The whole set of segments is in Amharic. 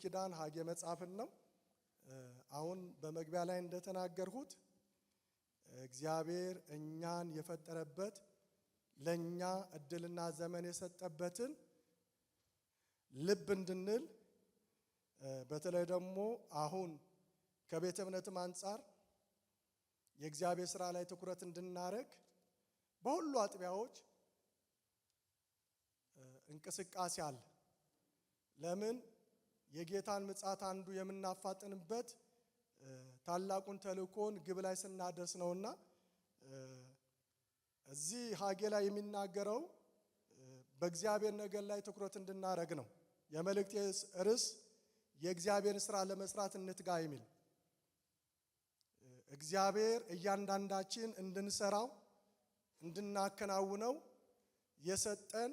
ኪዳን ሐጌ መጽሐፍን ነው። አሁን በመግቢያ ላይ እንደተናገርኩት እግዚአብሔር እኛን የፈጠረበት ለኛ እድልና ዘመን የሰጠበትን ልብ እንድንል በተለይ ደግሞ አሁን ከቤተ እምነትም አንፃር የእግዚአብሔር ሥራ ላይ ትኩረት እንድናረግ በሁሉ አጥቢያዎች እንቅስቃሴ አለ። ለምን የጌታን ምጽአት አንዱ የምናፋጥንበት ታላቁን ተልእኮን ግብ ላይ ስናደርስ ነውና እዚህ ሐጌ ላይ የሚናገረው በእግዚአብሔር ነገር ላይ ትኩረት እንድናረግ ነው። የመልእክቴ ርዕስ የእግዚአብሔርን ሥራ ለመስራት እንትጋ የሚል እግዚአብሔር እያንዳንዳችን እንድንሰራው እንድናከናውነው የሰጠን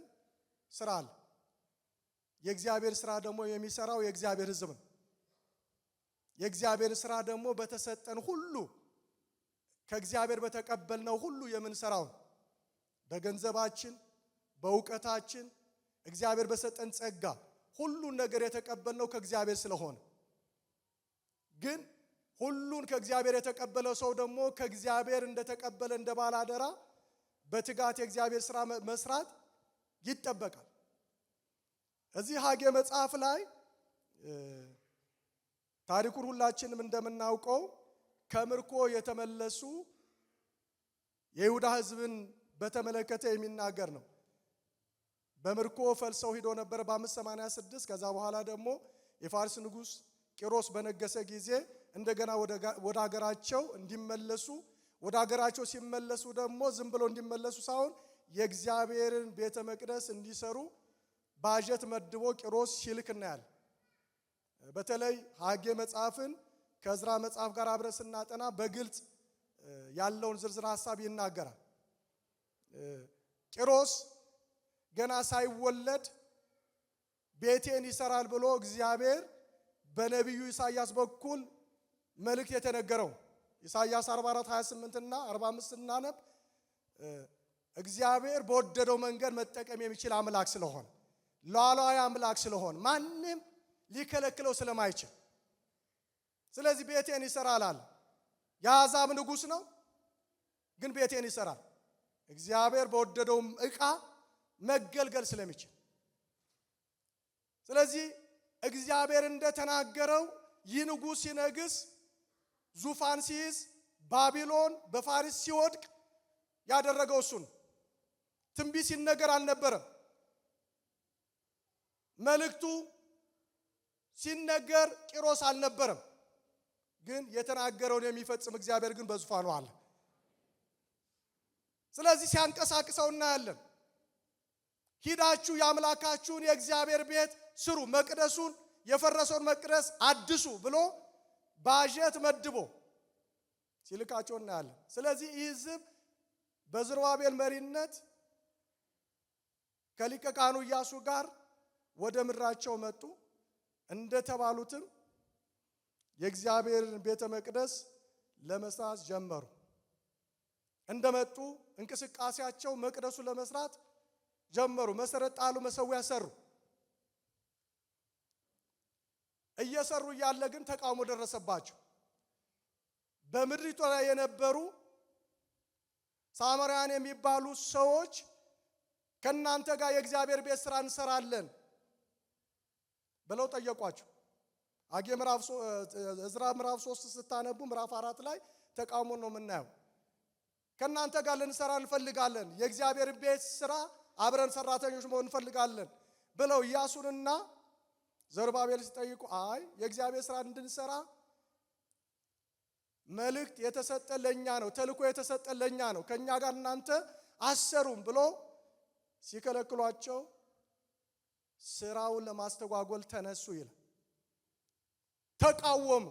ሥራ አለ። የእግዚአብሔር ሥራ ደግሞ የሚሰራው የእግዚአብሔር ሕዝብ ነው። የእግዚአብሔር ሥራ ደግሞ በተሰጠን ሁሉ ከእግዚአብሔር በተቀበልነው ሁሉ የምንሰራው በገንዘባችን በእውቀታችን እግዚአብሔር በሰጠን ጸጋ ሁሉን ነገር የተቀበልነው ከእግዚአብሔር ስለሆነ ግን ሁሉን ከእግዚአብሔር የተቀበለው ሰው ደግሞ ከእግዚአብሔር እንደተቀበለ እንደባላደራ በትጋት የእግዚአብሔር ሥራ መስራት ይጠበቃል። እዚህ ሐጌ መጽሐፍ ላይ ታሪኩን ሁላችንም እንደምናውቀው ከምርኮ የተመለሱ የይሁዳ ሕዝብን በተመለከተ የሚናገር ነው። በምርኮ ፈልሰው ሄዶ ነበር በ586 ከዛ በኋላ ደግሞ የፋርስ ንጉሥ ቂሮስ በነገሰ ጊዜ እንደገና ወደ ሀገራቸው እንዲመለሱ ወደ ሀገራቸው ሲመለሱ ደግሞ ዝም ብሎ እንዲመለሱ ሳይሆን የእግዚአብሔርን ቤተ መቅደስ እንዲሰሩ ባጀት መድቦ ቂሮስ ሲልክ እናያለን። በተለይ ሐጌ መጽሐፍን ከዕዝራ መጽሐፍ ጋር አብረን ስናጠና በግልጽ ያለውን ዝርዝር ሐሳብ ይናገራል። ቂሮስ ገና ሳይወለድ ቤቴን ይሰራል ብሎ እግዚአብሔር በነቢዩ ኢሳይያስ በኩል መልእክት የተነገረው ኢሳይያስ 44:28 እና 45 እናነብ። እግዚአብሔር በወደደው መንገድ መጠቀም የሚችል አምላክ ስለሆነ ሉዓላዊ አምላክ ስለሆነ ማንም ሊከለክለው ስለማይችል ስለዚህ ቤቴን ይሰራል አለ። የአሕዛብ ንጉሥ ነው ግን ቤቴን ይሰራል። እግዚአብሔር በወደደው ዕቃ መገልገል ስለሚችል ስለዚህ እግዚአብሔር እንደተናገረው ይህ ንጉሥ ሲነግስ ዙፋን ሲይዝ ባቢሎን በፋሪስ ሲወድቅ ያደረገው እሱ ነው። ትንቢት ሲነገር አልነበረም። መልእክቱ ሲነገር ቂሮስ አልነበረም። ግን የተናገረውን የሚፈጽም እግዚአብሔር ግን በዙፋኑ አለ። ስለዚህ ሲያንቀሳቅሰው እናያለን። ሂዳችሁ የአምላካችሁን የእግዚአብሔር ቤት ስሩ፣ መቅደሱን የፈረሰውን መቅደስ አድሱ ብሎ ባጀት መድቦ ሲልካቸው እናያለን። ስለዚህ ይህ ሕዝብ በዘሩባቤል መሪነት ከሊቀ ካህኑ ኢያሱ ጋር ወደ ምድራቸው መጡ። እንደተባሉትም የእግዚአብሔርን ቤተ መቅደስ ለመስራት ጀመሩ። እንደመጡ እንቅስቃሴያቸው መቅደሱ ለመስራት ጀመሩ። መሰረት ጣሉ፣ መሰዊያ ሰሩ። እየሰሩ እያለ ግን ተቃውሞ ደረሰባቸው። በምድሪቱ ላይ የነበሩ ሳምራውያን የሚባሉ ሰዎች ከናንተ ጋር የእግዚአብሔር ቤት ሥራ እንሰራለን ብለው ጠየቋቸው። ሐጌ ዕዝራ ምዕራፍ 3 ስታነቡ ምዕራፍ 4 ላይ ተቃውሞ ነው የምናየው። ከናንተ ጋር ልንሰራ እንፈልጋለን፣ የእግዚአብሔር ቤት ሥራ አብረን ሰራተኞች መሆን እንፈልጋለን ብለው ኢያሱንና ዘሩባቤል ሲጠይቁ አይ የእግዚአብሔር ሥራ እንድንሰራ መልእክት የተሰጠ ለኛ ነው፣ ተልእኮ የተሰጠ ለኛ ነው፣ ከኛ ጋር እናንተ አሰሩም ብሎ ሲከለክሏቸው ሥራውን ለማስተጓጎል ተነሱ ይላል። ተቃወሙ።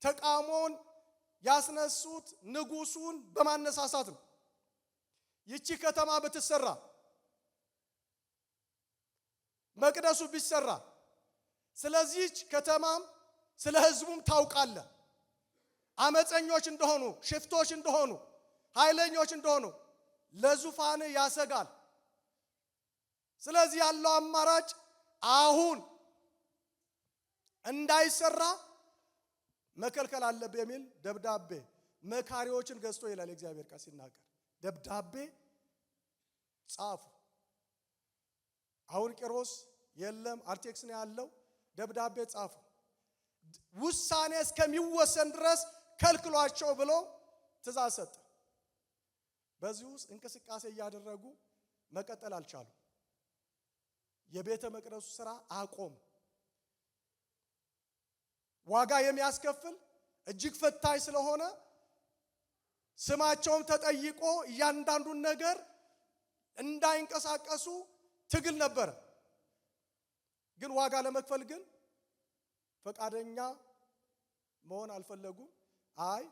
ተቃውሞውን ያስነሱት ንጉሱን በማነሳሳት ነው። ይቺ ከተማ ብትሰራ መቅደሱ ቢሰራ ስለዚህች ከተማም ስለ ሕዝቡም ታውቃለህ፣ አመፀኞች እንደሆኑ፣ ሽፍቶች እንደሆኑ፣ ኃይለኞች እንደሆኑ ለዙፋን ያሰጋል። ስለዚህ ያለው አማራጭ አሁን እንዳይሰራ መከልከል አለበት የሚል ደብዳቤ መካሪዎችን ገዝቶ ይላል እግዚአብሔር ቃል ሲናገር ደብዳቤ ጻፉ። አሁን ቂሮስ የለም አርጤክስስ ነው ያለው። ደብዳቤ ጻፉ። ውሳኔ እስከሚወሰን ድረስ ከልክሏቸው ብሎ ትእዛዝ ሰጠ። በዚህ ውስጥ እንቅስቃሴ እያደረጉ መቀጠል አልቻሉም። የቤተ መቅደሱ ስራ አቆም። ዋጋ የሚያስከፍል እጅግ ፈታኝ ስለሆነ ስማቸውም ተጠይቆ እያንዳንዱን ነገር እንዳይንቀሳቀሱ ትግል ነበር። ግን ዋጋ ለመክፈል ግን ፈቃደኛ መሆን አልፈለጉም። አይ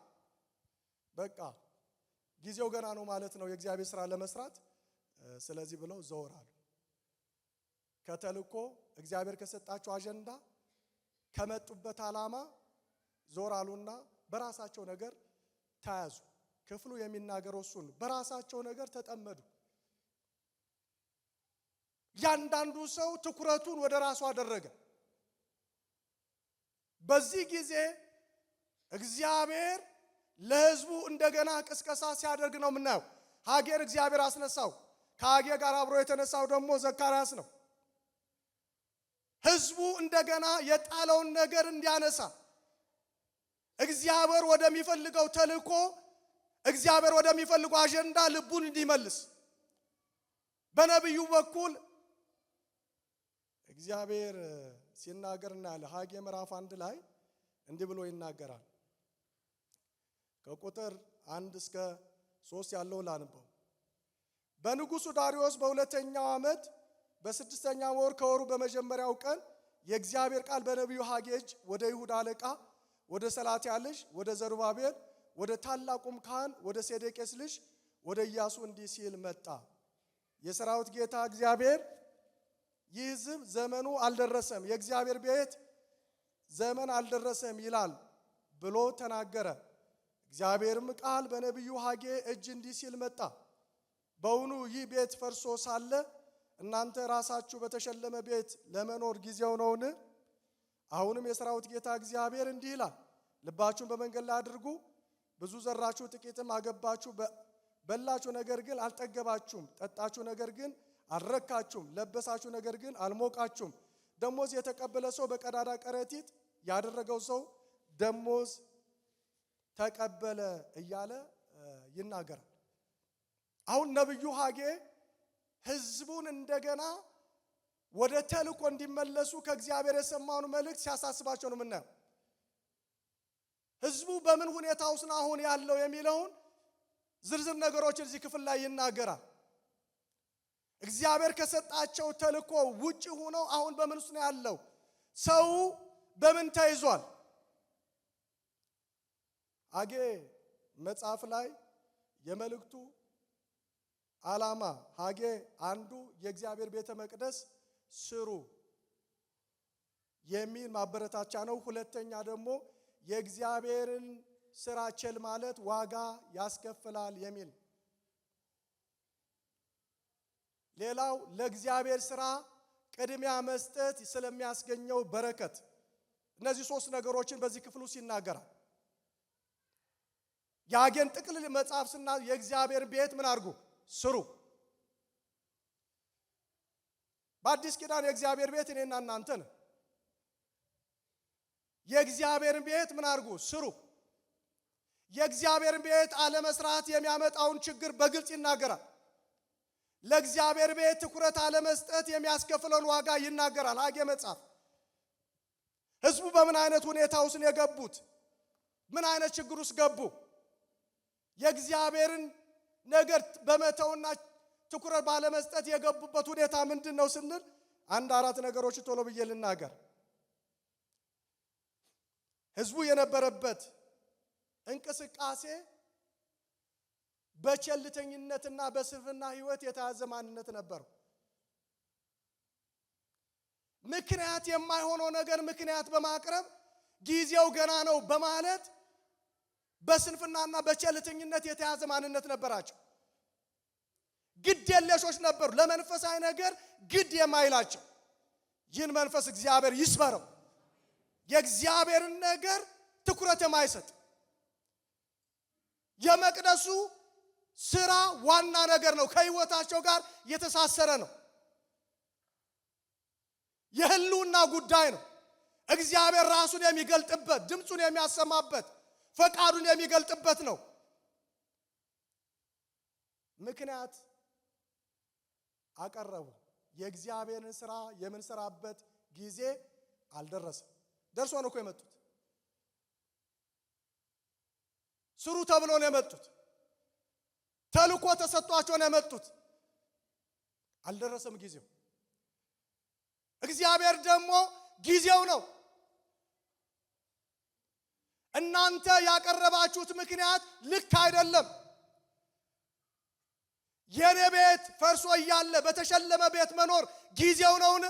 በቃ ጊዜው ገና ነው ማለት ነው የእግዚአብሔር ስራ ለመስራት። ስለዚህ ብለው ዘወራሉ። ከተልኮ እግዚአብሔር ከሰጣቸው አጀንዳ ከመጡበት ዓላማ ዞራሉና በራሳቸው ነገር ተያዙ። ክፍሉ የሚናገረው እሱን በራሳቸው ነገር ተጠመዱ። ያንዳንዱ ሰው ትኩረቱን ወደ ራሱ አደረገ። በዚህ ጊዜ እግዚአብሔር ለሕዝቡ እንደገና ቅስቀሳ ሲያደርግ ነው የምናየው። ሀጌር እግዚአብሔር አስነሳው። ከሀጌ ጋር አብሮ የተነሳው ደግሞ ዘካርያስ ነው። ሕዝቡ እንደገና የጣለውን ነገር እንዲያነሳ እግዚአብሔር ወደሚፈልገው ተልእኮ እግዚአብሔር ወደሚፈልገው አጀንዳ ልቡን እንዲመልስ በነብዩ በኩል እግዚአብሔር ሲናገር እናያለን። ሀጌ ምዕራፍ 1 ላይ እንዲህ ብሎ ይናገራል። ከቁጥር 1 እስከ 3 ያለው ላንበው። በንጉሱ ዳርዮስ በሁለተኛው ዓመት በስድስተኛው ወር ከወሩ በመጀመሪያው ቀን የእግዚአብሔር ቃል በነቢዩ ሀጌ እጅ ወደ ይሁዳ አለቃ ወደ ሰላትያል ልጅ ወደ ዘሩባቤል ወደ ታላቁም ካህን ወደ ሴዴቅያስ ልጅ ወደ ኢያሱ እንዲህ ሲል መጣ። የሰራዊት ጌታ እግዚአብሔር ይህ ሕዝብ ዘመኑ አልደረሰም፣ የእግዚአብሔር ቤት ዘመን አልደረሰም ይላል ብሎ ተናገረ። እግዚአብሔርም ቃል በነቢዩ ሀጌ እጅ እንዲህ ሲል መጣ። በውኑ ይህ ቤት ፈርሶ ሳለ እናንተ ራሳችሁ በተሸለመ ቤት ለመኖር ጊዜው ነውን? አሁንም የሰራዊት ጌታ እግዚአብሔር እንዲህ ይላል፣ ልባችሁን በመንገድ ላይ አድርጉ። ብዙ ዘራችሁ፣ ጥቂትም አገባችሁ፣ በላችሁ፣ ነገር ግን አልጠገባችሁም። ጠጣችሁ፣ ነገር ግን አልረካችሁም። ለበሳችሁ፣ ነገር ግን አልሞቃችሁም። ደሞዝ የተቀበለ ሰው በቀዳዳ ከረጢት ያደረገው ሰው ደሞዝ ተቀበለ እያለ ይናገራል። አሁን ነብዩ ሀጌ ሕዝቡን እንደገና ወደ ተልእኮ እንዲመለሱ ከእግዚአብሔር የሰማውን መልእክት ሲያሳስባቸው ነው የምናየው። ሕዝቡ በምን ሁኔታ ውስጥ ነው አሁን ያለው የሚለውን ዝርዝር ነገሮችን እዚህ ክፍል ላይ ይናገራል። እግዚአብሔር ከሰጣቸው ተልእኮ ውጪ ሆነው አሁን በምን ውስጥ ነው ያለው? ሰው በምን ተይዟል? ሀጌ መጽሐፍ ላይ የመልእክቱ ዓላማ ሀጌ አንዱ የእግዚአብሔር ቤተ መቅደስ ስሩ የሚል ማበረታቻ ነው። ሁለተኛ ደግሞ የእግዚአብሔርን ስራ ቸል ማለት ዋጋ ያስከፍላል የሚል። ሌላው ለእግዚአብሔር ስራ ቅድሚያ መስጠት ስለሚያስገኘው በረከት። እነዚህ ሶስት ነገሮችን በዚህ ክፍል ውስጥ ይናገራል። የሀጌን ጥቅልል መጽሐፍ ስና የእግዚአብሔር ቤት ምን አድርጉ? ስሩ። በአዲስ ኪዳን የእግዚአብሔር ቤት እኔና እናንተ ነን። የእግዚአብሔር ቤት ምን አድርጉ? ስሩ። የእግዚአብሔር ቤት አለመስራት የሚያመጣውን ችግር በግልጽ ይናገራል። ለእግዚአብሔር ቤት ትኩረት አለመስጠት የሚያስከፍለውን ዋጋ ይናገራል ሀጌ መጽሐፍ። ሕዝቡ በምን አይነት ሁኔታ ውስጥ የገቡት? ምን አይነት ችግር ውስጥ ገቡ? የእግዚአብሔርን ነገር በመተውና ትኩረት ባለመስጠት የገቡበት ሁኔታ ምንድን ነው ስንል አንድ አራት ነገሮች ቶሎ ብዬ ልናገር። ሕዝቡ የነበረበት እንቅስቃሴ በቸልተኝነትና በስንፍና ሕይወት የተያዘ ማንነት ነበር። ምክንያት የማይሆነው ነገር ምክንያት በማቅረብ ጊዜው ገና ነው በማለት በስንፍናና በቸልተኝነት የተያዘ ማንነት ነበራቸው። ግድ የለሾች ነበሩ። ለመንፈሳዊ ነገር ግድ የማይላቸው። ይህን መንፈስ እግዚአብሔር ይስበረው። የእግዚአብሔርን ነገር ትኩረት የማይሰጥ የመቅደሱ ስራ ዋና ነገር ነው። ከህይወታቸው ጋር የተሳሰረ ነው። የህልውና ጉዳይ ነው። እግዚአብሔር ራሱን የሚገልጥበት፣ ድምጹን የሚያሰማበት፣ ፈቃዱን የሚገልጥበት ነው። ምክንያት አቀረቡ። የእግዚአብሔርን ስራ የምንሰራበት ጊዜ አልደረሰም። ደርሶ ነው እኮ የመጡት። ስሩ ተብሎ ነው የመጡት። ተልእኮ ተሰጥቷቸው ነው የመጡት። አልደረሰም ጊዜው። እግዚአብሔር ደግሞ ጊዜው ነው። እናንተ ያቀረባችሁት ምክንያት ልክ አይደለም። የኔ ቤት ፈርሶ እያለ በተሸለመ ቤት መኖር ጊዜው ነውን?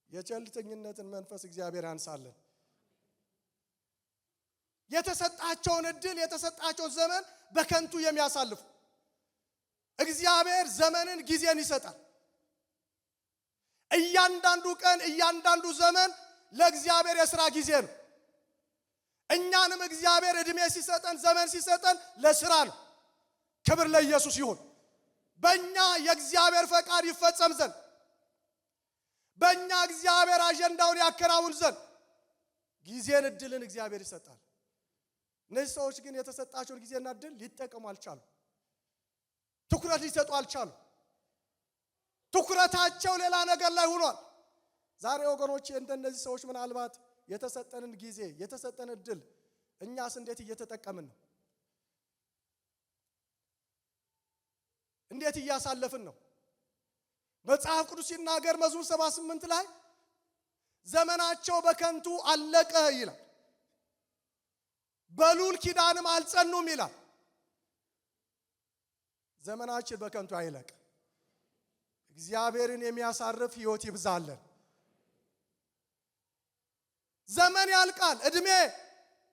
የቸልተኝነትን መንፈስ እግዚአብሔር ያንሳልን። የተሰጣቸውን እድል የተሰጣቸውን ዘመን በከንቱ የሚያሳልፉ እግዚአብሔር ዘመንን ጊዜን ይሰጣል። እያንዳንዱ ቀን እያንዳንዱ ዘመን ለእግዚአብሔር የሥራ ጊዜ ነው። እኛንም እግዚአብሔር እድሜ ሲሰጠን ዘመን ሲሰጠን ለሥራ ነው። ክብር ለኢየሱስ ይሁን። በእኛ የእግዚአብሔር ፈቃድ ይፈጸም ዘንድ በእኛ እግዚአብሔር አጀንዳውን ያከናውን ዘንድ ጊዜን እድልን እግዚአብሔር ይሰጣል። እነዚህ ሰዎች ግን የተሰጣቸውን ጊዜና እድል ሊጠቀሙ አልቻሉ። ትኩረት ሊሰጡ አልቻሉ። ትኩረታቸው ሌላ ነገር ላይ ሆኗል። ዛሬ ወገኖቼ እንደነዚህ ሰዎች ምናልባት የተሰጠንን ጊዜ የተሰጠን እድል እኛስ እንዴት እየተጠቀምን ነው? እንዴት እያሳለፍን ነው? መጽሐፍ ቅዱስ ሲናገር መዝሙር 78 ላይ ዘመናቸው በከንቱ አለቀ ይላል። በልዑል ኪዳንም አልጸኑም ይላል። ዘመናችን በከንቱ አይለቅ። እግዚአብሔርን የሚያሳርፍ ሕይወት ይብዛልን። ዘመን ያልቃል። እድሜ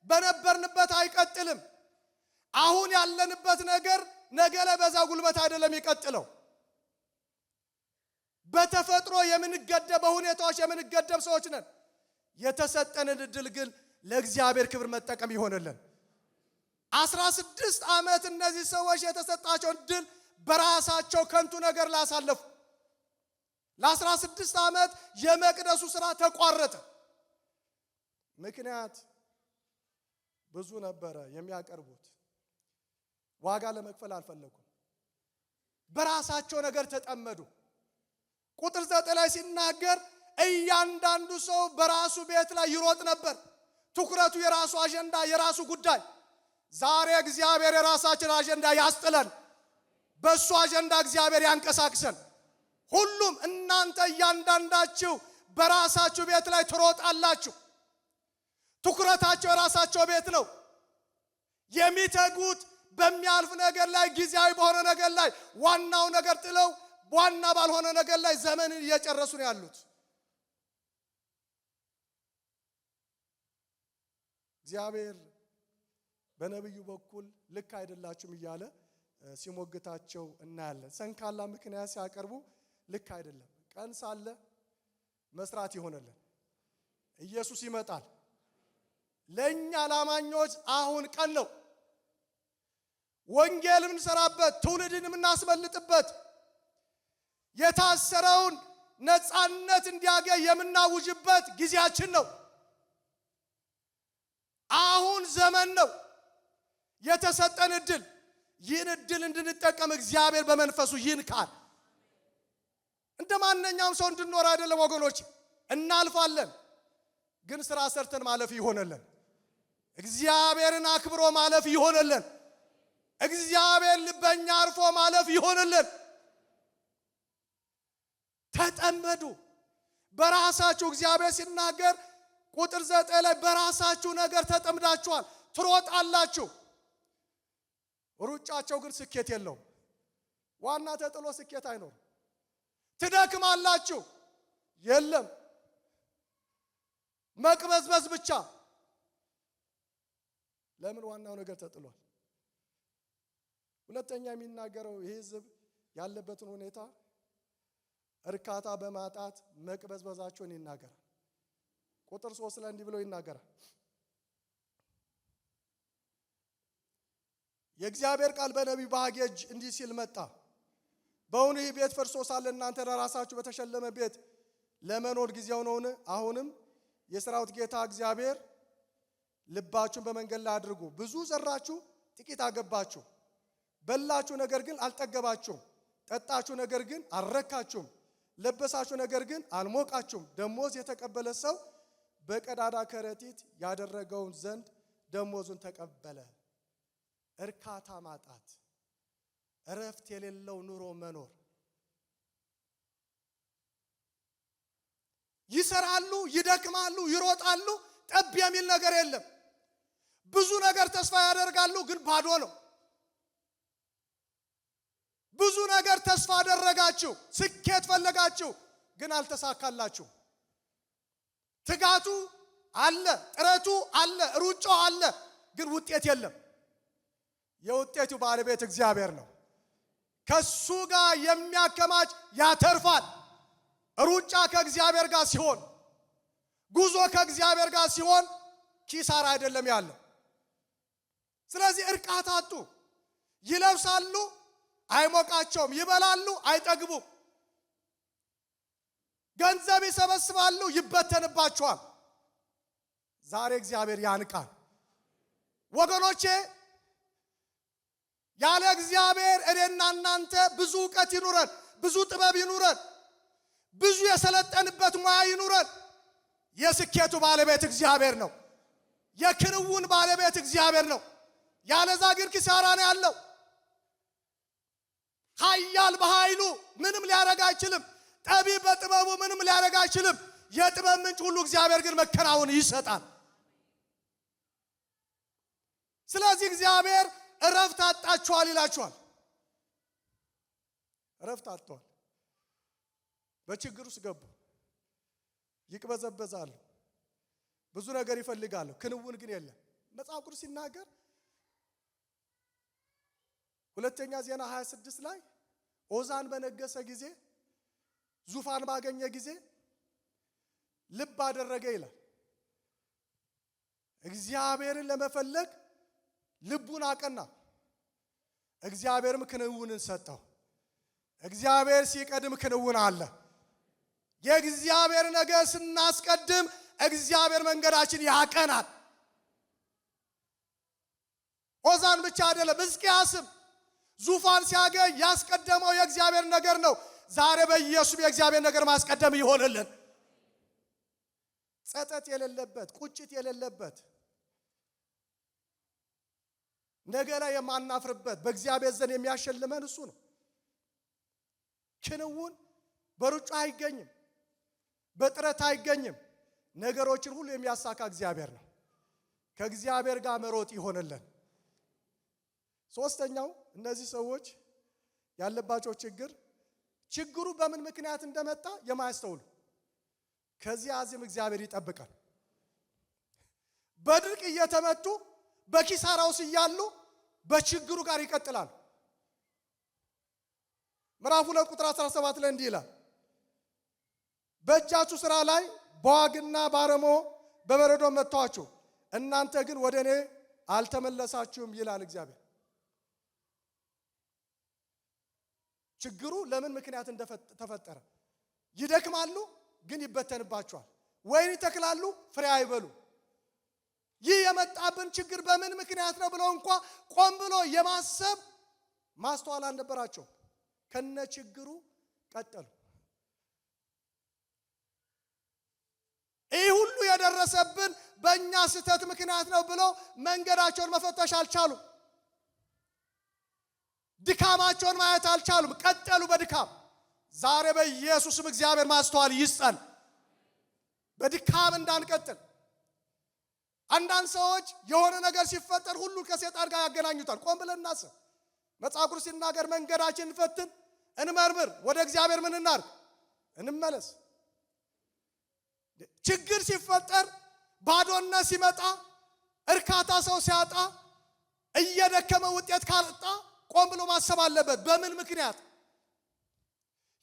በነበርንበት አይቀጥልም። አሁን ያለንበት ነገር ነገ ላይ በዛ ጉልበት አይደለም ይቀጥለው። በተፈጥሮ የምንገደብ በሁኔታዎች የምንገደብ ሰዎች ነን። የተሰጠንን እድል ግን ለእግዚአብሔር ክብር መጠቀም ይሆንልን። 16 ዓመት እነዚህ ሰዎች የተሰጣቸውን እድል በራሳቸው ከንቱ ነገር ላሳለፉ። ለ16 ዓመት የመቅደሱ ሥራ ተቋረጠ። ምክንያት ብዙ ነበረ የሚያቀርቡት። ዋጋ ለመክፈል አልፈለጉም። በራሳቸው ነገር ተጠመዱ። ቁጥር 9 ላይ ሲናገር እያንዳንዱ ሰው በራሱ ቤት ላይ ይሮጥ ነበር። ትኩረቱ የራሱ አጀንዳ፣ የራሱ ጉዳይ። ዛሬ እግዚአብሔር የራሳችን አጀንዳ ያስጥለን። በሱ አጀንዳ እግዚአብሔር ያንቀሳቅሰን። ሁሉም እናንተ እያንዳንዳችሁ በራሳችሁ ቤት ላይ ትሮጣላችሁ። ትኩረታቸው የራሳቸው ቤት ነው። የሚተጉት በሚያልፍ ነገር ላይ፣ ጊዜያዊ በሆነ ነገር ላይ፣ ዋናው ነገር ጥለው ዋና ባልሆነ ነገር ላይ ዘመንን እየጨረሱ ነው ያሉት። እግዚአብሔር በነብዩ በኩል ልክ አይደላችሁም እያለ ሲሞግታቸው እናያለን። ሰንካላ ምክንያት ሲያቀርቡ ልክ አይደለም። ቀን ሳለ መስራት ይሆነልን። ኢየሱስ ይመጣል። ለኛ ላማኞች አሁን ቀን ነው። ወንጌል የምንሰራበት፣ ትውልድን የምናስመልጥበት፣ የታሰረውን ነፃነት እንዲያገኝ የምናውጅበት ጊዜያችን ነው። አሁን ዘመን ነው። የተሰጠን እድል፣ ይህን እድል እንድንጠቀም እግዚአብሔር በመንፈሱ ይንካል። እንደ ማንኛውም ሰው እንድንኖር አይደለም ወገኖች። እናልፋለን፣ ግን ስራ ሰርተን ማለፍ ይሆነልን። እግዚአብሔርን አክብሮ ማለፍ ይሆነልን። እግዚአብሔር ልበኛ አርፎ ማለፍ ይሆነልን። ተጠመዱ በራሳችሁ። እግዚአብሔር ሲናገር ቁጥር 9 ላይ በራሳችሁ ነገር ተጠምዳችኋል፣ ትሮጣላችሁ። ሩጫቸው ግን ስኬት የለውም። ዋና ተጥሎ ስኬት አይኖርም። ትደክማላችሁ፣ የለም መቅበዝበዝ ብቻ። ለምን? ዋናው ነገር ተጥሏል። ሁለተኛ የሚናገረው ይህ ሕዝብ ያለበትን ሁኔታ እርካታ በማጣት መቅበዝበዛቸውን ይናገራል። ቁጥር 3 ላይ እንዲህ ብሎ ይናገራል። የእግዚአብሔር ቃል በነቢዩ በሐጌ እጅ እንዲህ ሲል መጣ። በእውኑ ይህ ቤት ፈርሶ ሳለ እናንተ ለራሳችሁ በተሸለመ ቤት ለመኖር ጊዜው ነውን? አሁንም የሠራዊት ጌታ እግዚአብሔር ልባችሁን በመንገድ ላይ አድርጉ። ብዙ ዘራችሁ፣ ጥቂት አገባችሁ። በላችሁ፣ ነገር ግን አልጠገባችሁም። ጠጣችሁ፣ ነገር ግን አልረካችሁም። ለበሳችሁ፣ ነገር ግን አልሞቃችሁም። ደሞዝ የተቀበለ ሰው በቀዳዳ ከረጢት ያደረገውን ዘንድ ደሞዙን ተቀበለ። እርካታ ማጣት፣ እረፍት የሌለው ኑሮ መኖር። ይሰራሉ፣ ይደክማሉ፣ ይሮጣሉ፣ ጠብ የሚል ነገር የለም። ብዙ ነገር ተስፋ ያደርጋሉ፣ ግን ባዶ ነው። ብዙ ነገር ተስፋ አደረጋችሁ፣ ስኬት ፈለጋችሁ፣ ግን አልተሳካላችሁ። ትጋቱ አለ፣ ጥረቱ አለ፣ ሩጫው አለ፣ ግን ውጤት የለም። የውጤቱ ባለቤት እግዚአብሔር ነው። ከሱ ጋር የሚያከማች ያተርፋል። ሩጫ ከእግዚአብሔር ጋር ሲሆን፣ ጉዞ ከእግዚአብሔር ጋር ሲሆን ኪሳራ አይደለም ያለው። ስለዚህ እርካታ አጡ። ይለብሳሉ፣ አይሞቃቸውም። ይበላሉ፣ አይጠግቡም። ገንዘብ ይሰበስባሉ፣ ይበተንባቸዋል። ዛሬ እግዚአብሔር ያንቃል። ወገኖቼ ያለ እግዚአብሔር እኔና እናንተ ብዙ ዕውቀት ይኑረን፣ ብዙ ጥበብ ይኑረን፣ ብዙ የሰለጠንበት ሙያ ይኑረን፣ የስኬቱ ባለቤት እግዚአብሔር ነው። የክንውን ባለቤት እግዚአብሔር ነው። ያለዛ ግን ኪሳራ ነው ያለው። ኃያል በኃይሉ ምንም ሊያደርግ አይችልም። ጠቢብ በጥበቡ ምንም ሊያደርግ አይችልም። የጥበብ ምንጭ ሁሉ እግዚአብሔር ግን መከናወን ይሰጣል። ስለዚህ እግዚአብሔር እረፍት አጣችኋል ይላችኋል። እረፍት አጥተዋል። በችግር ውስጥ ገቡ፣ ይቅበዘበዛሉ፣ ብዙ ነገር ይፈልጋሉ፣ ክንውን ግን የለም። መጽሐፍ ቅዱስ ሲናገር ሁለተኛ ዜና 26 ላይ ኦዛን በነገሰ ጊዜ ዙፋን ባገኘ ጊዜ ልብ አደረገ ይላል። እግዚአብሔርን ለመፈለግ ልቡን አቀና። እግዚአብሔርም ክንውንን ሰጠው። እግዚአብሔር ሲቀድም ክንውን አለ። የእግዚአብሔር ነገር ስናስቀድም እግዚአብሔር መንገዳችን ያቀናል። ኦዛን ብቻ አይደለም፣ ሕዝቅያስም ዙፋን ሲያገኝ ያስቀደመው የእግዚአብሔር ነገር ነው። ዛሬ በኢየሱስ የእግዚአብሔር ነገር ማስቀደም ይሆንልን። ጸጸት የሌለበት፣ ቁጭት የሌለበት፣ ነገ ላይ የማናፍርበት በእግዚአብሔር ዘንድ የሚያሸልመን እሱ ነው። ክንውን በሩጫ አይገኝም፣ በጥረት አይገኝም። ነገሮችን ሁሉ የሚያሳካ እግዚአብሔር ነው። ከእግዚአብሔር ጋር መሮጥ ይሆንልን። ሶስተኛው እነዚህ ሰዎች ያለባቸው ችግሩ በምን ምክንያት እንደመጣ የማያስተውሉ። ከዚህ አዚም እግዚአብሔር ይጠብቃል። በድርቅ እየተመቱ በኪሳራው ሲያሉ በችግሩ ጋር ይቀጥላሉ። ምዕራፍ 2 ቁጥር 17 ላይ እንዲህ ይላል፣ በእጃችሁ ሥራ ላይ በዋግና ባረሞ በበረዶ መታችሁ፣ እናንተ ግን ወደ እኔ አልተመለሳችሁም ይላል እግዚአብሔር። ችግሩ ለምን ምክንያት እንደተፈጠረ ይደክማሉ፣ ግን ይበተንባቸዋል። ወይን ይተክላሉ፣ ፍሬ አይበሉ። ይህ የመጣብን ችግር በምን ምክንያት ነው ብለው እንኳ ቆም ብሎ የማሰብ ማስተዋል አልነበራቸው። ከነ ችግሩ ቀጠሉ። ይህ ሁሉ የደረሰብን በእኛ ስህተት ምክንያት ነው ብለው መንገዳቸውን መፈተሽ አልቻሉም። ድካማቸውን ማየት አልቻሉም። ቀጠሉ በድካም። ዛሬ በኢየሱስም እግዚአብሔር ማስተዋል ይስጠን፣ በድካም እንዳንቀጥል። አንዳንድ ሰዎች የሆነ ነገር ሲፈጠር ሁሉ ከሰይጣን ጋር ያገናኙታል። ቆም ብለን እናስብ። መጽሐፍ ቅዱስ ሲናገር መንገዳችንን እንፈትን፣ እንመርምር፣ ወደ እግዚአብሔር ምን እናድርግ? እንመለስ። ችግር ሲፈጠር፣ ባዶነት ሲመጣ፣ እርካታ ሰው ሲያጣ፣ እየደከመ ውጤት ካልጣ ቆም ብሎ ማሰብ አለበት። በምን ምክንያት?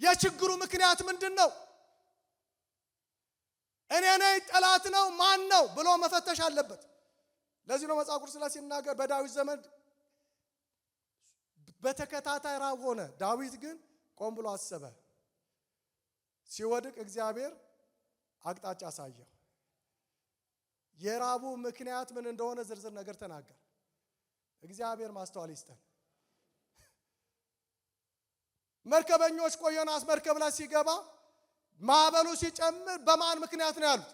የችግሩ ምክንያት ምንድነው? እኔ ነኝ ጠላት ነው ማን ነው ብሎ መፈተሽ አለበት። ለዚህ ነው መጽሐፍ ቅዱስ ላይ ሲናገር በዳዊት ዘመን በተከታታይ ራብ ሆነ። ዳዊት ግን ቆም ብሎ አሰበ። ሲወድቅ እግዚአብሔር አቅጣጫ አሳየው። የራቡ ምክንያት ምን እንደሆነ ዝርዝር ነገር ተናገረ። እግዚአብሔር ማስተዋል ይስጠን። መርከበኞች ዮናስ መርከብ ላይ ሲገባ ማዕበሉ ሲጨምር በማን ምክንያት ነው ያሉት?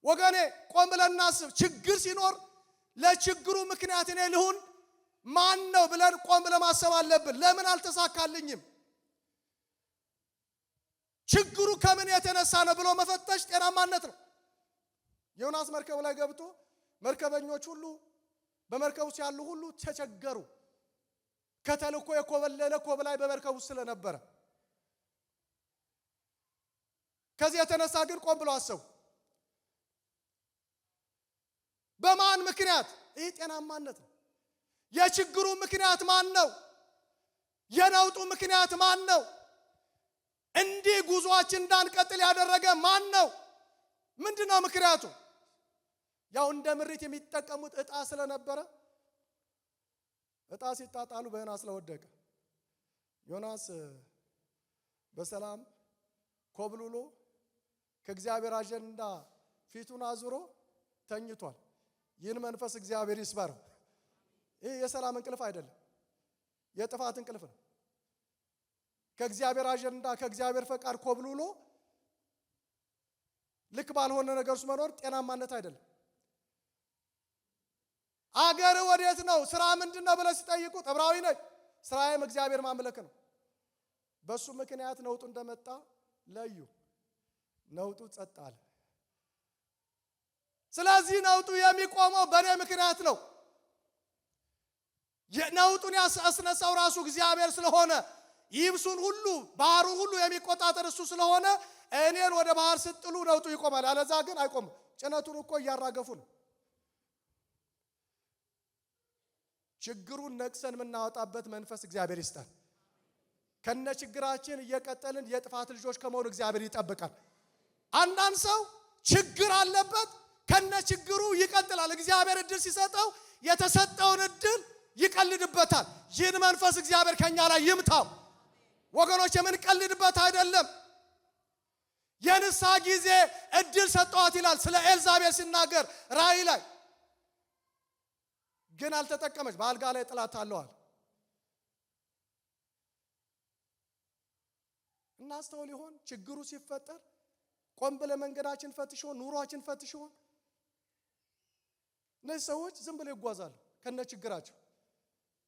ወገኔ ቆም ብለን እናስብ። ችግር ሲኖር ለችግሩ ምክንያት እኔ ልሁን ማን ነው ብለን ቆም ብለን ማሰብ አለብን። ለምን አልተሳካልኝም? ችግሩ ከምን የተነሳ ነው ብሎ መፈተሽ ጤናማነት ነው። ዮናስ መርከብ ላይ ገብቶ መርከበኞች ሁሉ በመርከቡ ያሉ ሁሉ ተቸገሩ። ከተልኮ የኮበለለ ኮብላይ በመርከቡ ስለነበረ ከዚህ የተነሳ ግን ቆም ብሎ አሰቡ። በማን ምክንያት? ይህ ጤናማነት ነው። የችግሩ ምክንያት ማን ነው? የነውጡ ምክንያት ማን ነው? እንዲህ ጉዟችን እንዳንቀጥል ያደረገ ማን ነው? ምንድነው ምክንያቱ? ያው እንደ ምሪት የሚጠቀሙት ዕጣ ስለነበረ ዕጣ ሲጣጣሉ በዮናስ ስለወደቀ ዮናስ በሰላም ኮብልሎ ከእግዚአብሔር አጀንዳ ፊቱን አዙሮ ተኝቷል። ይህን መንፈስ እግዚአብሔር ይስበረው። ይህ የሰላም እንቅልፍ አይደለም፣ የጥፋት እንቅልፍ ነው። ከእግዚአብሔር አጀንዳ ከእግዚአብሔር ፈቃድ ኮብልሎ ልክ ባልሆነ ነገር ውስጥ መኖር ጤናማነት አይደለም። አገር ወዴት ነው? ስራ ምንድነው ብለው ሲጠይቁት ዕብራዊ ነኝ፣ ስራዬም እግዚአብሔር ማምለክ ነው። በሱ ምክንያት ነውጡ እንደመጣ ለዩ። ነውጡ ጸጥ አለ። ስለዚህ ነውጡ የሚቆመው በእኔ ምክንያት ነው። ነውጡን ያስነሳው ራሱ እግዚአብሔር ስለሆነ ይብሱን ሁሉ ባህሩን ሁሉ የሚቆጣጠር እሱ ስለሆነ እኔን ወደ ባህር ስትጥሉ ነውጡ ይቆማል። አለዛ ግን አይቆምም። ጭነቱን እኮ እያራገፉ ነው። ችግሩን ነቅሰን የምናወጣበት መንፈስ እግዚአብሔር ይስጣል። ከነ ችግራችን እየቀጠልን የጥፋት ልጆች ከመሆን እግዚአብሔር ይጠብቃል። አንዳንድ ሰው ችግር አለበት ከነ ችግሩ ይቀጥላል። እግዚአብሔር እድል ሲሰጠው የተሰጠውን እድል ይቀልድበታል። ይህን መንፈስ እግዚአብሔር ከኛ ላይ ይምታው። ወገኖች የምንቀልድበት አይደለም። የንስሐ ጊዜ እድል ሰጠዋት ይላል ስለ ኤልዛቤል ሲናገር ራእይ ላይ ግን አልተጠቀመች። በአልጋ ላይ ጥላት አለዋል። እናስተውል ይሆን? ችግሩ ሲፈጠር ቆም ብለን መንገዳችን ፈትሽ ይሆን? ኑሯችን ፈትሽ ይሆን? እነዚህ ሰዎች ዝም ብለው ይጓዛሉ ከነ ችግራቸው።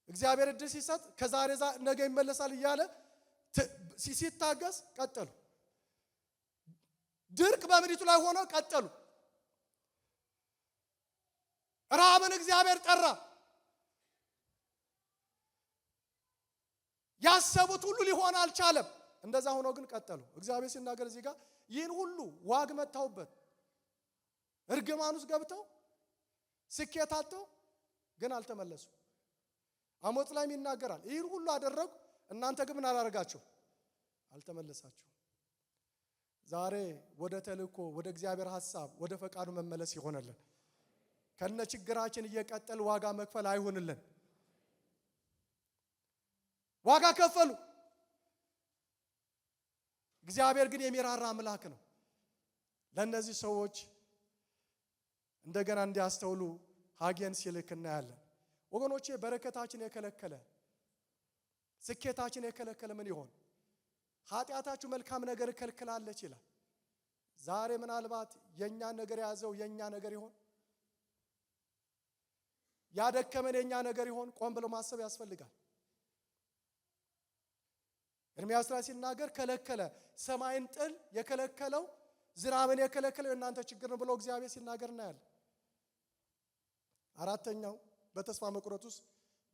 እግዚአብሔር እድል ሲሰጥ ከዛሬ ነገ ይመለሳል እያለ ሲታገስ ቀጠሉ። ድርቅ በምድሪቱ ላይ ሆነ ቀጠሉ። ረሃብን እግዚአብሔር ጠራ። ያሰቡት ሁሉ ሊሆን አልቻለም። እንደዛ ሆኖ ግን ቀጠሉ። እግዚአብሔር ሲናገር እዚህ ጋር ይህን ሁሉ ዋግ መታውበት፣ እርግማን ውስጥ ገብተው ስኬት አጥተው ግን አልተመለሱ። አሞጽ ላይ ይናገራል ይህን ሁሉ አደረጉ፣ እናንተ ግን ምን አላደረጋችሁ? አልተመለሳችሁ። ዛሬ ወደ ተልእኮ ወደ እግዚአብሔር ሐሳብ ወደ ፈቃዱ መመለስ ይሆነልን። ከነ ችግራችን እየቀጠል ዋጋ መክፈል አይሆንልን። ዋጋ ከፈሉ። እግዚአብሔር ግን የሚራራ አምላክ ነው። ለነዚህ ሰዎች እንደገና እንዲያስተውሉ ሐጌን ሲልክ እናያለን። ወገኖቼ በረከታችን የከለከለ ስኬታችን የከለከለ ምን ይሆን? ኃጢአታችሁ መልካም ነገር ከልክላለች ይላል። ዛሬ ምናልባት የኛ ነገር ያዘው የኛ ነገር ይሆን? ያደከመን የኛ ነገር ይሆን? ቆም ብሎ ማሰብ ያስፈልጋል። ኤርምያስ ላይ ሲናገር ከለከለ፣ ሰማይን ጥል የከለከለው ዝናብን የከለከለው የእናንተ ችግር ነው ብሎ እግዚአብሔር ሲናገር እናያለን። አራተኛው በተስፋ መቁረጥ ውስጥ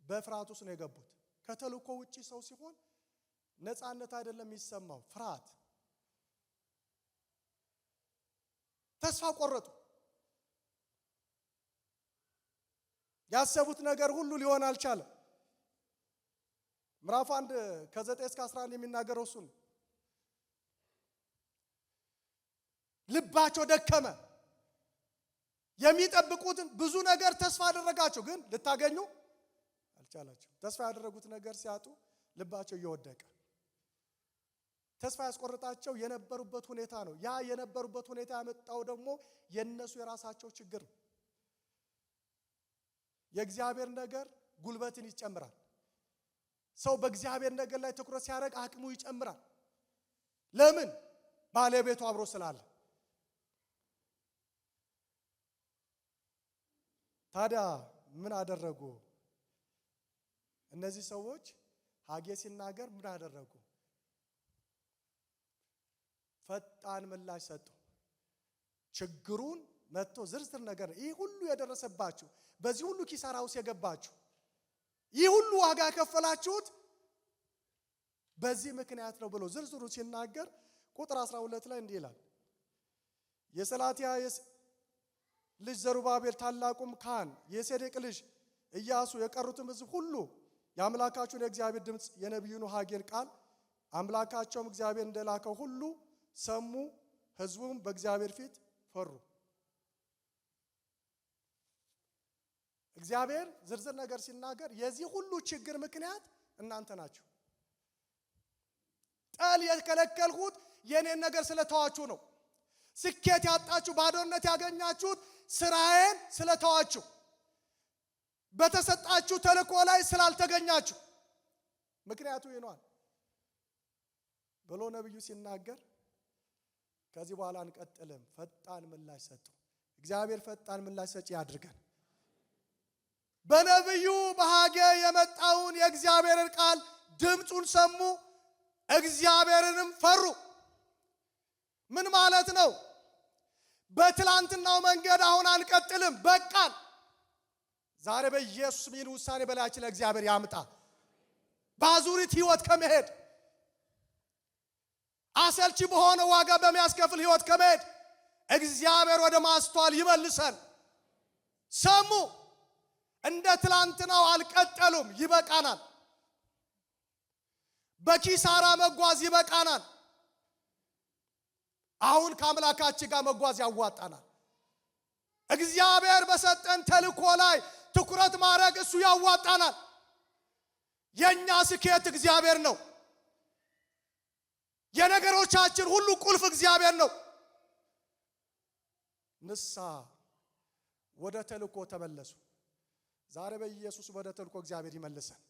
በፍርሃት ውስጥ ነው የገቡት። ከተልእኮ ውጪ ሰው ሲሆን ነፃነት አይደለም የሚሰማው፣ ፍርሃት። ተስፋ ቆረጡ። ያሰቡት ነገር ሁሉ ሊሆን አልቻለም። ምዕራፍ 1 ከ9 እስከ 11 የሚናገረው እሱን ልባቸው ደከመ። የሚጠብቁትን ብዙ ነገር ተስፋ አደረጋቸው፣ ግን ልታገኙ አልቻላችሁ። ተስፋ ያደረጉት ነገር ሲያጡ ልባቸው እየወደቀ ተስፋ ያስቆርጣቸው የነበሩበት ሁኔታ ነው። ያ የነበሩበት ሁኔታ ያመጣው ደግሞ የነሱ የራሳቸው ችግር ነው። የእግዚአብሔር ነገር ጉልበትን ይጨምራል። ሰው በእግዚአብሔር ነገር ላይ ትኩረት ሲያደርግ አቅሙ ይጨምራል። ለምን? ባለቤቱ አብሮ ስላለ። ታዲያ ምን አደረጉ? እነዚህ ሰዎች ሐጌ ሲናገር ምን አደረጉ? ፈጣን ምላሽ ሰጡ። ችግሩን መጥቶ ዝርዝር ነገር ይህ ሁሉ የደረሰባችሁ፣ በዚህ ሁሉ ኪሳራ ውስጥ የገባችሁ፣ ይህ ሁሉ ዋጋ የከፈላችሁት በዚህ ምክንያት ነው ብሎ ዝርዝሩ ሲናገር ቁጥር 12 ላይ እንዲህ ይላል። የሰላትያስ ልጅ ዘሩባቤል፣ ታላቁም ካህን የሴዴቅ ልጅ ኢያሱ፣ የቀሩትም ሕዝብ ሁሉ የአምላካቸውን የእግዚአብሔር ድምፅ የነቢዩን ሐጌን ቃል አምላካቸውም እግዚአብሔር እንደላከው ሁሉ ሰሙ። ሕዝቡም በእግዚአብሔር ፊት ፈሩ። እግዚአብሔር ዝርዝር ነገር ሲናገር የዚህ ሁሉ ችግር ምክንያት እናንተ ናችሁ። ጠል የከለከልሁት የኔን ነገር ስለተዋችሁ ነው። ስኬት ያጣችሁ፣ ባዶነት ያገኛችሁት ስራዬን ስለተዋችሁ፣ በተሰጣችሁ ተልእኮ ላይ ስላልተገኛችሁ ምክንያቱ ይኗል ብሎ ነብዩ ሲናገር ከዚህ በኋላ አንቀጥልም። ፈጣን ምላሽ ሰጡ። እግዚአብሔር ፈጣን ምላሽ ሰጪ ያድርገን። በነብዩ በሐጌ የመጣውን የእግዚአብሔርን ቃል ድምጹን ሰሙ፣ እግዚአብሔርንም ፈሩ። ምን ማለት ነው? በትላንትናው መንገድ አሁን አንቀጥልም፣ በቃን። ዛሬ በኢየሱስ ምን ውሳኔ በላያችን ለእግዚአብሔር ያምጣ። ባዙሪት ህይወት ከመሄድ አሰልቺ በሆነ ዋጋ በሚያስከፍል ህይወት ከመሄድ እግዚአብሔር ወደ ማስተዋል ይመልሰን። ሰሙ፣ እንደ ትላንትናው አልቀጠሉም፣ ይበቃናል። በኪሳራ መጓዝ ይበቃናል። አሁን ከአምላካችን ጋር መጓዝ ያዋጣናል። እግዚአብሔር በሰጠን ተልእኮ ላይ ትኩረት ማድረግ እሱ ያዋጣናል። የኛ ስኬት እግዚአብሔር ነው። የነገሮቻችን ሁሉ ቁልፍ እግዚአብሔር ነው። ንስሐ ወደ ተልእኮ ተመለሱ። ዛሬ በኢየሱስ ወደ ተልእኮ እግዚአብሔር ይመልሰን።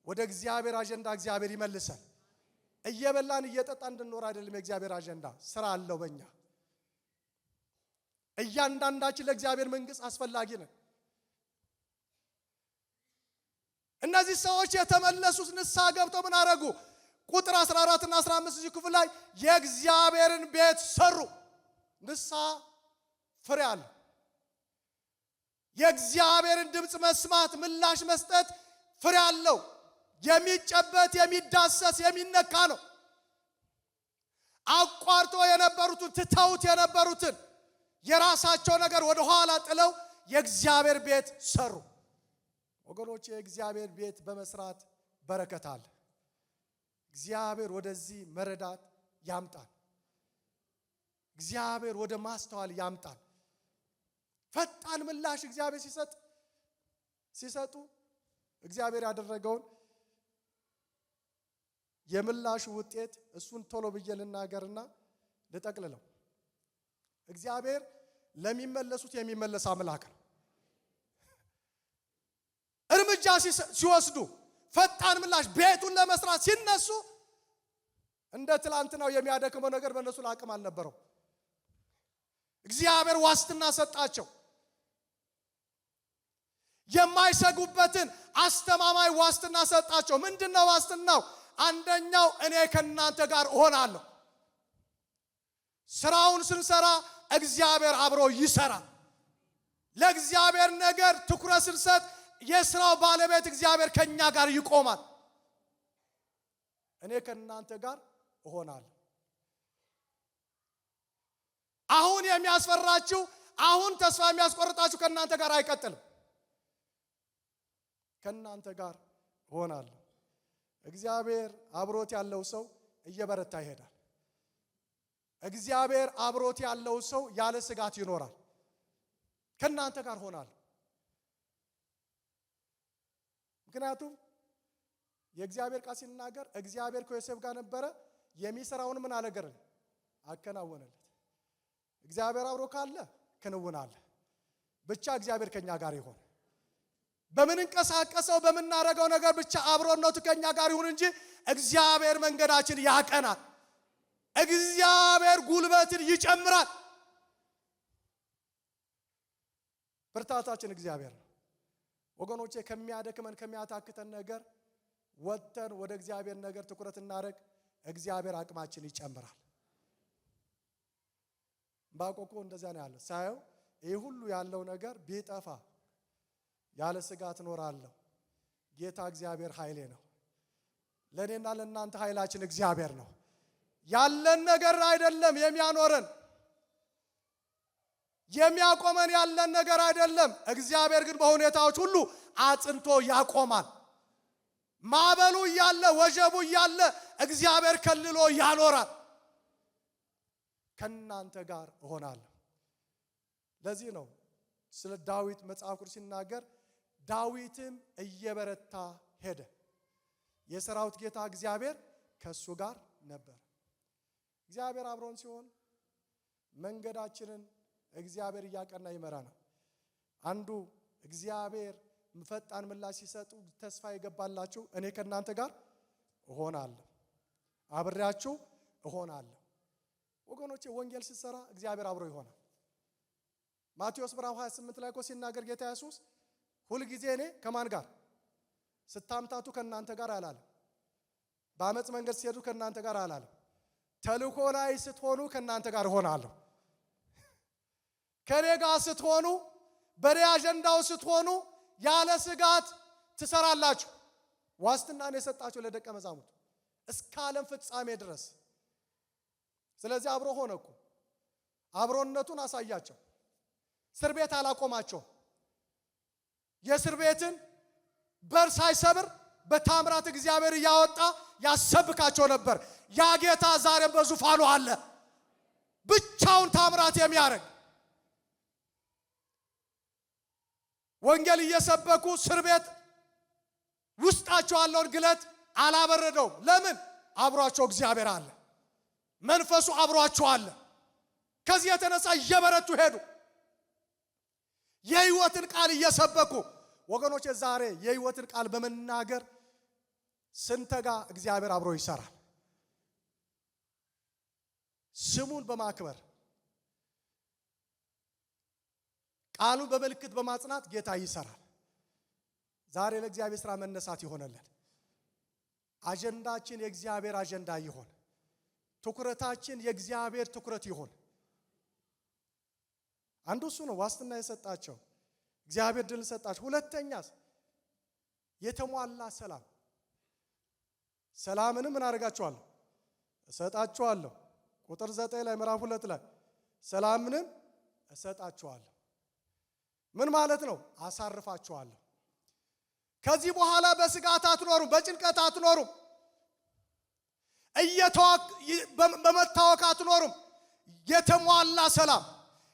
ወደ እግዚአብሔር አጀንዳ እግዚአብሔር ይመልሰን። እየበላን እየጠጣን እንድንኖር አይደለም የእግዚአብሔር አጀንዳ። ስራ አለው በእኛ። እያንዳንዳችን ለእግዚአብሔር መንግስት አስፈላጊ ነን። እነዚህ ሰዎች የተመለሱት ንስሐ ገብተው ምን አረጉ? ቁጥር 14 እና 15 እዚህ ክፍል ላይ የእግዚአብሔርን ቤት ሰሩ። ንስሐ ፍሬ አለ። የእግዚአብሔርን ድምፅ መስማት፣ ምላሽ መስጠት ፍሬ አለው። የሚጨበት የሚዳሰስ የሚነካ ነው። አቋርጦ የነበሩትን ትተውት የነበሩትን የራሳቸው ነገር ወደ ኋላ ጥለው የእግዚአብሔር ቤት ሰሩ። ወገኖች፣ የእግዚአብሔር ቤት በመስራት በረከት አለ። እግዚአብሔር ወደዚህ መረዳት ያምጣል። እግዚአብሔር ወደ ማስተዋል ያምጣል። ፈጣን ምላሽ እግዚአብሔር ሲሰጡ እግዚአብሔር ያደረገውን የምላሹ ውጤት እሱን ቶሎ ብዬ ልናገርና ልጠቅልለው። እግዚአብሔር ለሚመለሱት የሚመለስ አምላክ ነው። እርምጃ ሲወስዱ ፈጣን ምላሽ ቤቱን ለመስራት ሲነሱ እንደ ትላንትናው የሚያደክመው ነገር በእነሱ አቅም አልነበረው። እግዚአብሔር ዋስትና ሰጣቸው። የማይሰጉበትን አስተማማኝ ዋስትና ሰጣቸው። ምንድነው ዋስትናው? አንደኛው እኔ ከናንተ ጋር እሆናለሁ። ስራውን ስንሰራ እግዚአብሔር አብሮ ይሰራል። ለእግዚአብሔር ነገር ትኩረት ስንሰጥ የስራው ባለቤት እግዚአብሔር ከኛ ጋር ይቆማል። እኔ ከናንተ ጋር እሆናለሁ። አሁን የሚያስፈራችሁ፣ አሁን ተስፋ የሚያስቆርጣችሁ ከናንተ ጋር አይቀጥልም። ከናንተ ጋር እሆናለሁ። እግዚአብሔር አብሮት ያለው ሰው እየበረታ ይሄዳል። እግዚአብሔር አብሮት ያለው ሰው ያለ ስጋት ይኖራል። ከናንተ ጋር ሆናል። ምክንያቱም የእግዚአብሔር ቃል ሲናገር እግዚአብሔር ከዮሴፍ ጋር ነበረ፣ የሚሰራውን ምን አለገረን አከናወነለት። እግዚአብሔር አብሮ ካለ ክንውን አለ። ብቻ እግዚአብሔር ከኛ ጋር ይሆን። በምንንቀሳቀሰው በመናረገው ነገር ብቻ አብሮነቱ ከኛ ጋር ይሁን እንጂ እግዚአብሔር መንገዳችን ያቀናል። እግዚአብሔር ጉልበትን ይጨምራል። ብርታታችን እግዚአብሔር ነው። ወገኖቼ ከሚያደክመን ከሚያታክተን ነገር ወጥተን ወደ እግዚአብሔር ነገር ትኩረት እናደርግ። እግዚአብሔር አቅማችን ይጨምራል። ባቆቆ እንደዛ ነው ያለው። ሳየው ይሄ ሁሉ ያለው ነገር ቢጠፋ ያለ ስጋት እኖራለሁ። ጌታ እግዚአብሔር ኃይሌ ነው። ለኔና ለእናንተ ኃይላችን እግዚአብሔር ነው። ያለን ነገር አይደለም የሚያኖረን የሚያቆመን ያለን ነገር አይደለም። እግዚአብሔር ግን በሁኔታዎች ሁሉ አጽንቶ ያቆማል። ማዕበሉ እያለ ወጀቡ እያለ እግዚአብሔር ከልሎ ያኖራል። ከናንተ ጋር እሆናለሁ። ለዚህ ነው ስለ ዳዊት መጽሐፍ ቅዱስ ሲናገር ዳዊትም እየበረታ ሄደ፣ የሰራዊት ጌታ እግዚአብሔር ከሱ ጋር ነበር። እግዚአብሔር አብሮን ሲሆን መንገዳችንን እግዚአብሔር እያቀና ይመራናል። አንዱ እግዚአብሔር ፈጣን ምላሽ ሲሰጡ ተስፋ ይገባላችሁ፣ እኔ ከናንተ ጋር እሆናለሁ፣ አብሬያችሁ እሆናለሁ። ወገኖቼ ወንጌል ሲሰራ እግዚአብሔር አብሮ ይሆናል። ማቴዎስ ምዕራፍ 28 ላይ ሲናገር ጌታ ኢየሱስ ሁል ጊዜ እኔ ከማን ጋር ስታምታቱ ከናንተ ጋር አላለም። በአመጽ መንገድ ሲሄዱ ከናንተ ጋር አላለም። ተልእኮ ላይ ስትሆኑ ከናንተ ጋር እሆናለሁ። ከኔ ጋር ስትሆኑ በኔ አጀንዳው ስትሆኑ ያለ ስጋት ትሰራላችሁ። ዋስትናን የሰጣችሁ ለደቀ መዛሙርቱ እስከ ዓለም ፍጻሜ ድረስ። ስለዚህ አብሮ ሆነኩ። አብሮነቱን አሳያቸው። እስር ቤት አላቆማቸው። የእስር ቤትን በር ሳይሰብር በታምራት እግዚአብሔር እያወጣ ያሰብካቸው ነበር። ያ ጌታ ዛሬ በዙፋኑ አለ፣ ብቻውን ታምራት የሚያደርግ ወንጌል እየሰበኩ እስር ቤት ውስጣቸው ያለውን ግለት አላበረደውም። ለምን? አብሯቸው እግዚአብሔር አለ፣ መንፈሱ አብሯቸው አለ። ከዚህ የተነሳ እየበረቱ ሄዱ። የሕይወትን ቃል እየሰበኩ ወገኖች፣ ዛሬ የሕይወትን ቃል በመናገር ስንተጋ እግዚአብሔር አብሮ ይሰራል። ስሙን በማክበር ቃሉን በመልእክት በማጽናት ጌታ ይሰራል። ዛሬ ለእግዚአብሔር ሥራ መነሳት ይሆነልን። አጀንዳችን የእግዚአብሔር አጀንዳ ይሆን። ትኩረታችን የእግዚአብሔር ትኩረት ይሆን። አንዱ እሱ ነው ዋስትና የሰጣቸው እግዚአብሔር ድል ሰጣቸው። ሁለተኛስ የተሟላ ሰላም። ሰላምንም ምን አደርጋቸዋለሁ? እሰጣቸዋለሁ። ቁጥር 9 ላይ ምዕራፍ 2 ላይ ሰላምንም እሰጣቸዋለሁ። ምን ማለት ነው? አሳርፋቸዋለሁ። ከዚህ በኋላ በስጋት አትኖሩም፣ በጭንቀት አትኖሩም፣ በመታወክ አትኖሩም። የተሟላ ሰላም።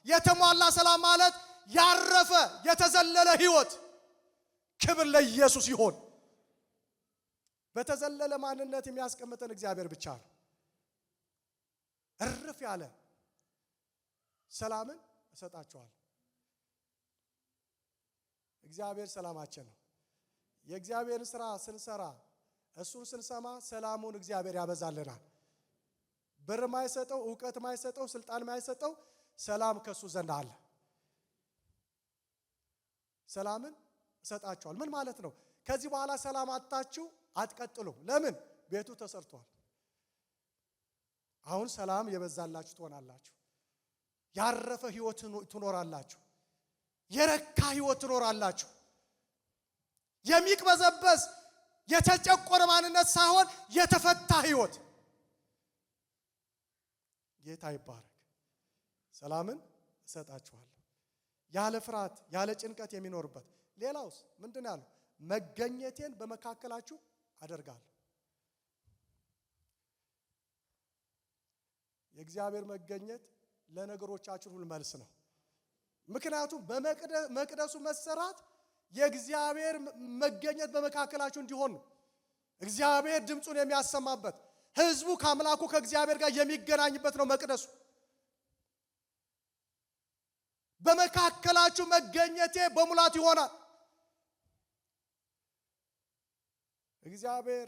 የተሟላ ሰላም ማለት ያረፈ የተዘለለ ህይወት። ክብር ለኢየሱስ ይሁን። በተዘለለ ማንነት የሚያስቀምጠን እግዚአብሔር ብቻ ነው። እርፍ ያለ ሰላምን እሰጣቸዋለሁ። እግዚአብሔር ሰላማችን ነው። የእግዚአብሔርን ሥራ ስንሰራ እሱን ስንሰማ ሰላሙን እግዚአብሔር ያበዛልናል። ብር ማይሰጠው፣ ዕውቀት ማይሰጠው፣ ስልጣን ማይሰጠው ሰላም ከሱ ዘንድ አለ። ሰላምን እሰጣቸዋል። ምን ማለት ነው? ከዚህ በኋላ ሰላም አጣችሁ አትቀጥሉም። ለምን? ቤቱ ተሰርቷል። አሁን ሰላም የበዛላችሁ ትሆናላችሁ። ያረፈ ህይወት ትኖራላችሁ። የረካ ህይወት ትኖራላችሁ። የሚቅበዘበዝ የተጨቆረ ማንነት ሳይሆን የተፈታ ህይወት። ጌታ ይባረክ። ሰላምን እሰጣችኋለሁ ያለ ፍርሃት ያለ ጭንቀት የሚኖርበት። ሌላውስ ምንድን ያለው? መገኘቴን በመካከላችሁ አደርጋለሁ። የእግዚአብሔር መገኘት ለነገሮቻችን ሁሉ መልስ ነው። ምክንያቱም በመቅደሱ መሰራት የእግዚአብሔር መገኘት በመካከላችሁ እንዲሆን ነው። እግዚአብሔር ድምፁን የሚያሰማበት ሕዝቡ ከአምላኩ ከእግዚአብሔር ጋር የሚገናኝበት ነው መቅደሱ። በመካከላችሁ መገኘቴ በሙላት ይሆናል። እግዚአብሔር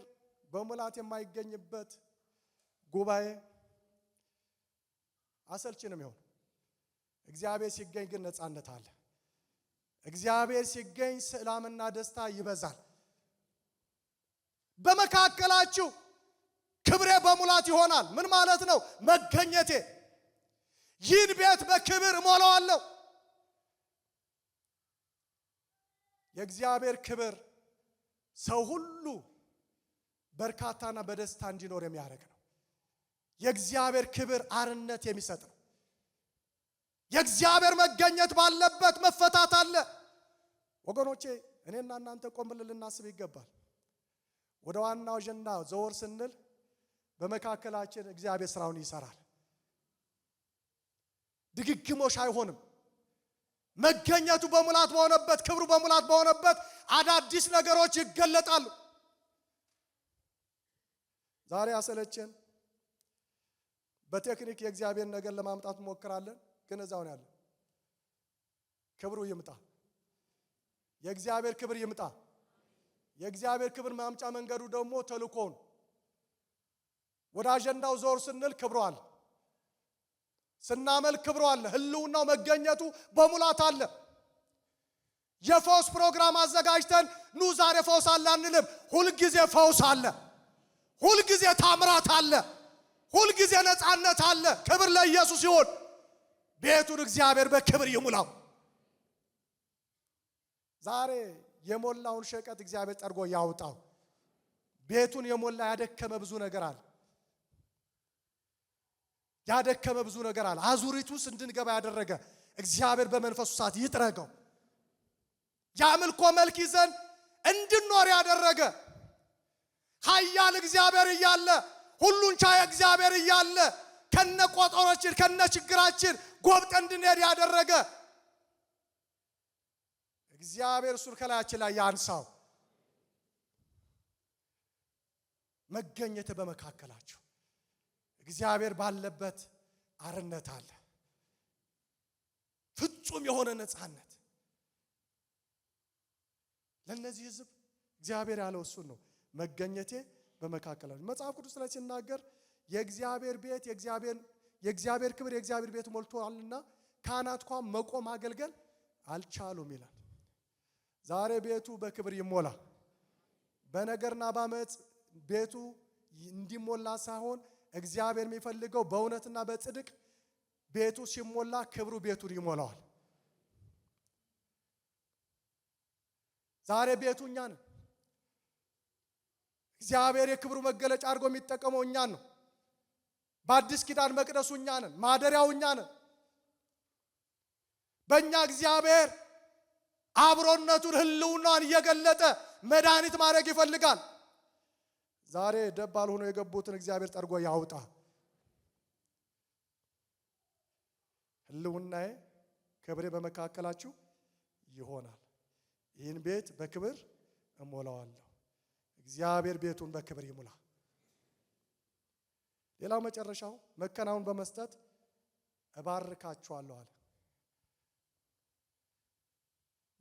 በሙላት የማይገኝበት ጉባኤ አሰልቺ ነው የሚሆን። እግዚአብሔር ሲገኝ ግን ነፃነት አለ። እግዚአብሔር ሲገኝ ሰላምና ደስታ ይበዛል። በመካከላችሁ ክብሬ በሙላት ይሆናል። ምን ማለት ነው? መገኘቴ ይህን ቤት በክብር እሞላዋለሁ። የእግዚአብሔር ክብር ሰው ሁሉ በርካታና በደስታ እንዲኖር የሚያደርግ ነው። የእግዚአብሔር ክብር አርነት የሚሰጥ ነው። የእግዚአብሔር መገኘት ባለበት መፈታት አለ። ወገኖቼ እኔና እናንተ ቆም ብለን ልናስብ ይገባል። ወደ ዋናው አጀንዳ ዘወር ስንል በመካከላችን እግዚአብሔር ስራውን ይሰራል። ድግግሞሽ አይሆንም። መገኘቱ በሙላት በሆነበት፣ ክብሩ በሙላት በሆነበት አዳዲስ ነገሮች ይገለጣሉ። ዛሬ አሰለችን በቴክኒክ የእግዚአብሔር ነገር ለማምጣት እንሞክራለን፣ ግን እዛው ነው ያለው። ክብሩ ይምጣ። የእግዚአብሔር ክብር ይምጣ። የእግዚአብሔር ክብር ማምጫ መንገዱ ደግሞ ተልኮን ወደ አጀንዳው ዞር ስንል ክብሩ አለ። ስናመልክ ክብሩ አለ። ህልውናው መገኘቱ በሙላት አለ። የፈውስ ፕሮግራም አዘጋጅተን ኑ ዛሬ ፈውስ አለ አንልም። ሁልጊዜ ፈውስ አለ። ሁልጊዜ ታምራት አለ። ሁልጊዜ ነፃነት አለ። ክብር ለኢየሱስ ይሁን። ቤቱን እግዚአብሔር በክብር ይሙላው። ዛሬ የሞላውን ሸቀጥ እግዚአብሔር ጠርጎ ያውጣው። ቤቱን የሞላ ያደከመ ብዙ ነገር አለ። ያደከመ ብዙ ነገር አለ። አዙሪት ውስጥ እንድንገባ ያደረገ እግዚአብሔር በመንፈሱ ሰዓት ይጥረገው። የአምልኮ መልክ ይዘን እንድንኖር ያደረገ ኃያል እግዚአብሔር እያለ፣ ሁሉን ቻይ እግዚአብሔር እያለ ከነ ቆጠሮችን ከነ ችግራችን ጎብጠን እንድንሄድ ያደረገ እግዚአብሔር እሱን ከላያችን ላይ ያንሳው። መገኘት በመካከላችሁ እግዚአብሔር ባለበት አርነት አለ። ፍጹም የሆነ ነፃነት ለነዚህ ሕዝብ እግዚአብሔር ያለው እሱን ነው። መገኘቴ በመካከላችሁ። መጽሐፍ ቅዱስ ላይ ሲናገር የእግዚአብሔር ቤት የእግዚአብሔር ክብር የእግዚአብሔር ቤት ሞልቷልና ካህናት እንኳን መቆም ማገልገል አልቻሉም ይላል። ዛሬ ቤቱ በክብር ይሞላ። በነገርና ባመጽ ቤቱ እንዲሞላ ሳይሆን እግዚአብሔር የሚፈልገው በእውነትና በጽድቅ ቤቱ ሲሞላ ክብሩ ቤቱን ይሞላዋል። ዛሬ ቤቱ እኛ ነን። እግዚአብሔር የክብሩ መገለጫ አድርጎ የሚጠቀመው እኛን ነው። በአዲስ ኪዳን መቅደሱ እኛ ነን። ማደሪያው እኛ ነን። በእኛ እግዚአብሔር አብሮነቱን ህልውናን እየገለጠ መድኃኒት ማድረግ ይፈልጋል። ዛሬ ደባል ሆኖ የገቡትን እግዚአብሔር ጠርጎ ያውጣ። ህልውናዬ ክብሬ በመካከላችሁ ይሆናል። ይህን ቤት በክብር እሞላዋለሁ። እግዚአብሔር ቤቱን በክብር ይሙላ። ሌላው መጨረሻው መከናወን በመስጠት እባርካችኋለሁ አለ።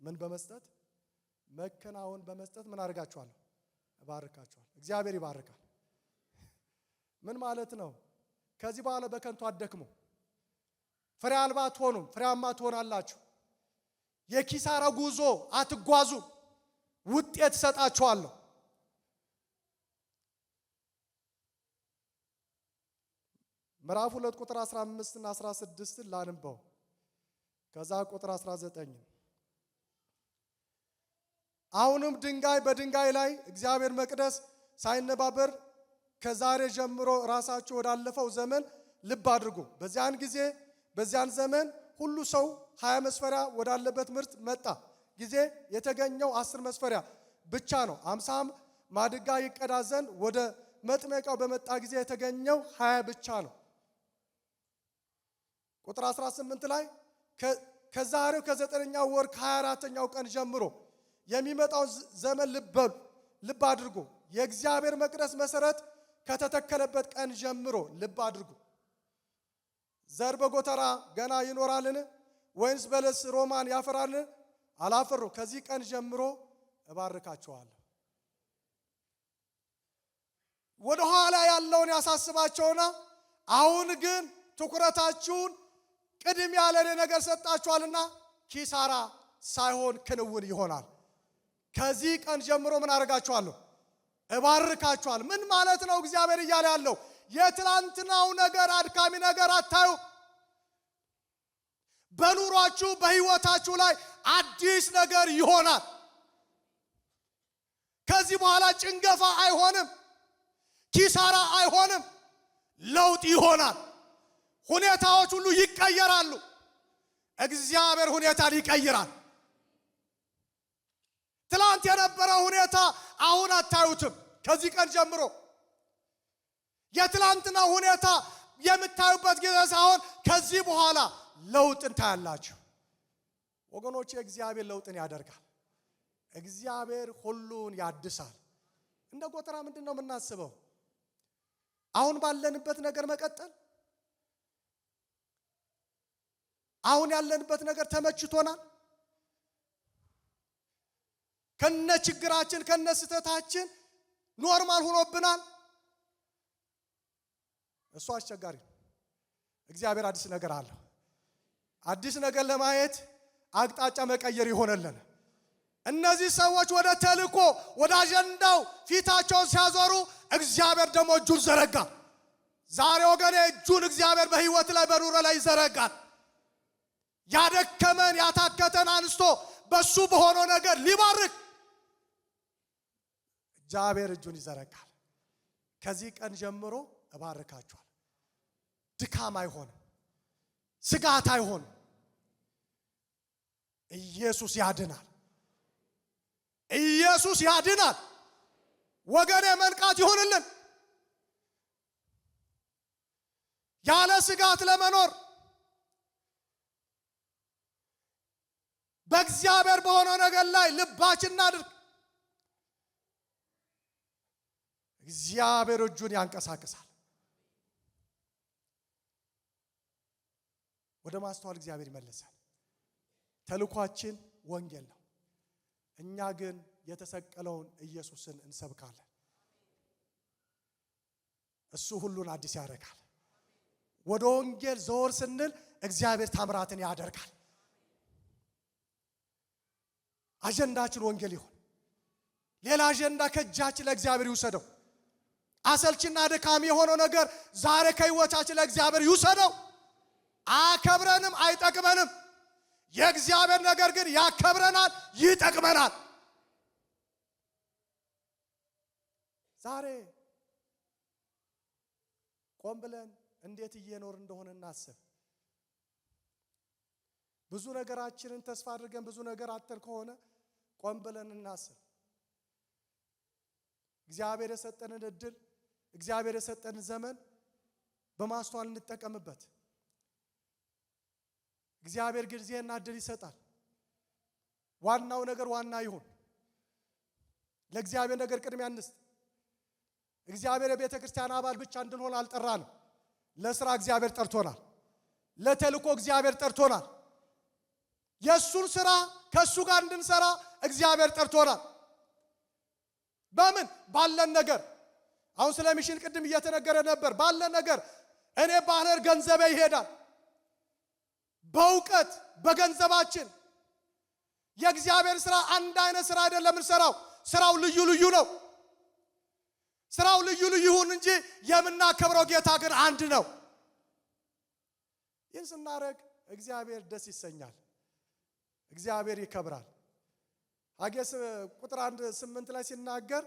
ምን በመስጠት? መከናወን በመስጠት ምን አድርጋችኋለሁ? እባርካችኋለሁ። እግዚአብሔር ይባርካል። ምን ማለት ነው? ከዚህ በኋላ በከንቱ አትደክሙ፣ ፍሬ አልባ አትሆኑም፣ ፍሬያማ ትሆናላችሁ። የኪሳራ ጉዞ አትጓዙ፣ ውጤት እሰጣችኋለሁ። ምዕራፍ 2 ቁጥር 15 እና 16 ላንበው። ከዛ ቁጥር 19 አሁንም ድንጋይ በድንጋይ ላይ እግዚአብሔር መቅደስ ሳይነባበር ከዛሬ ጀምሮ ራሳችሁ ወዳለፈው ዘመን ልብ አድርጉ። በዚያን ዘመን ሁሉ ሰው 20 መስፈሪያ ወዳለበት ምርት መጣ ጊዜ የተገኘው 10 መስፈሪያ ብቻ ነው። 50 ማድጋ ይቀዳ ዘንድ ወደ መጥመቂያው በመጣ ጊዜ የተገኘው 20 ብቻ ነው። ቁጥር 18 ላይ ከዛሬው ከ9ኛው ወር ከ24ኛው ቀን ጀምሮ የሚመጣው ዘመን ልብ አድርጉ። የእግዚአብሔር መቅደስ መሰረት ከተተከለበት ቀን ጀምሮ ልብ አድርጉ። ዘር በጎተራ ገና ይኖራልን? ወይንስ በለስ ሮማን ያፈራልን? አላፈሩ። ከዚህ ቀን ጀምሮ እባርካቸዋለሁ። ወደ ኋላ ያለውን ያሳስባቸውና አሁን ግን ትኩረታችሁን ቅድሚያ ለኔ ነገር ሰጣችኋልና ኪሳራ ሳይሆን ክንውን ይሆናል። ከዚህ ቀን ጀምሮ ምን አደርጋችኋለሁ? እባርካችኋለሁ። ምን ማለት ነው? እግዚአብሔር እያለ ያለው የትላንትናው ነገር አድካሚ ነገር አታዩ። በኑሯችሁ በህይወታችሁ ላይ አዲስ ነገር ይሆናል። ከዚህ በኋላ ጭንገፋ አይሆንም፣ ኪሳራ አይሆንም፣ ለውጥ ይሆናል። ሁኔታዎች ሁሉ ይቀየራሉ። እግዚአብሔር ሁኔታን ይቀይራል። ትላንት የነበረው ሁኔታ አሁን አታዩትም። ከዚህ ቀን ጀምሮ የትላንትና ሁኔታ የምታዩበት ጊዜ ሳይሆን ከዚህ በኋላ ለውጥን ታያላችሁ። ወገኖች፣ እግዚአብሔር ለውጥን ያደርጋል። እግዚአብሔር ሁሉን ያድሳል። እንደ ጎተራ ምንድን ነው የምናስበው? አሁን ባለንበት ነገር መቀጠል? አሁን ያለንበት ነገር ተመችቶናል? ከነ ችግራችን ከነ ስተታችን ኖርማል ሆኖብናል? እሱ አስቸጋሪ ነው። እግዚአብሔር አዲስ ነገር አለው። አዲስ ነገር ለማየት አቅጣጫ መቀየር ይሆነልን። እነዚህ ሰዎች ወደ ተልእኮ ወደ አጀንዳው ፊታቸውን ሲያዞሩ እግዚአብሔር ደግሞ እጁን ዘረጋ። ዛሬ ወገኔ እጁን እግዚአብሔር በህይወት ላይ በኑሮ ላይ ይዘረጋል። ያደከመን ያታከተን አንስቶ በሱ በሆነው ነገር ሊባርክ እግዚአብሔር እጁን ይዘረጋል። ከዚህ ቀን ጀምሮ እባርካችኋል። ድካም አይሆንም፣ ስጋት አይሆንም። ኢየሱስ ያድናል። ኢየሱስ ያድናል። ወገኔ መንቃት ይሁንልን። ያለ ስጋት ለመኖር በእግዚአብሔር በሆነው ነገር ላይ ልባችን እናድርግ። እግዚአብሔር እጁን ያንቀሳቅሳል። ወደ ማስተዋል እግዚአብሔር ይመልሳል። ተልኳችን ወንጌል ነው። እኛ ግን የተሰቀለውን ኢየሱስን እንሰብካለን። እሱ ሁሉን አዲስ ያደርጋል። ወደ ወንጌል ዘወር ስንል እግዚአብሔር ታምራትን ያደርጋል። አጀንዳችን ወንጌል ይሁን። ሌላ አጀንዳ ከእጃችን ለእግዚአብሔር ይውሰደው። አሰልችና ድካም የሆነው ነገር ዛሬ ከህይወታችን ለእግዚአብሔር ይውሰደው። አያከብረንም፣ አይጠቅመንም። የእግዚአብሔር ነገር ግን ያከብረናል፣ ይጠቅመናል። ዛሬ ቆም ብለን እንዴት እየኖር እንደሆነ እናስብ። ብዙ ነገራችንን ተስፋ አድርገን ብዙ ነገር አጥተን ከሆነ ቆም ብለን እናስብ። እግዚአብሔር የሰጠንን እድል፣ እግዚአብሔር የሰጠንን ዘመን በማስተዋል እንጠቀምበት። እግዚአብሔር ጊዜና እድል ይሰጣል። ዋናው ነገር ዋና ይሁን። ለእግዚአብሔር ነገር ቅድሚያ እንስጥ። እግዚአብሔር የቤተ ክርስቲያን አባል ብቻ እንድንሆን አልጠራንም። ለስራ እግዚአብሔር ጠርቶናል። ለተልእኮ እግዚአብሔር ጠርቶናል። የሱን ስራ ከሱ ጋር እንድንሰራ እግዚአብሔር ጠርቶናል። በምን ባለን ነገር። አሁን ስለ ሚሽን ቅድም እየተነገረ ነበር። ባለን ነገር እኔ ባለር ገንዘቤ ይሄዳል። በእውቀት በገንዘባችን የእግዚአብሔር ስራ አንድ አይነት ስራ አይደለም እንሰራው። ስራው ልዩ ልዩ ነው። ስራው ልዩ ልዩ ይሁን እንጂ የምናከብረው ጌታ ግን አንድ ነው። ይህን ስናደርግ እግዚአብሔር ደስ ይሰኛል። እግዚአብሔር ይከብራል። ሐጌስ ቁጥር 1:8 ላይ ሲናገር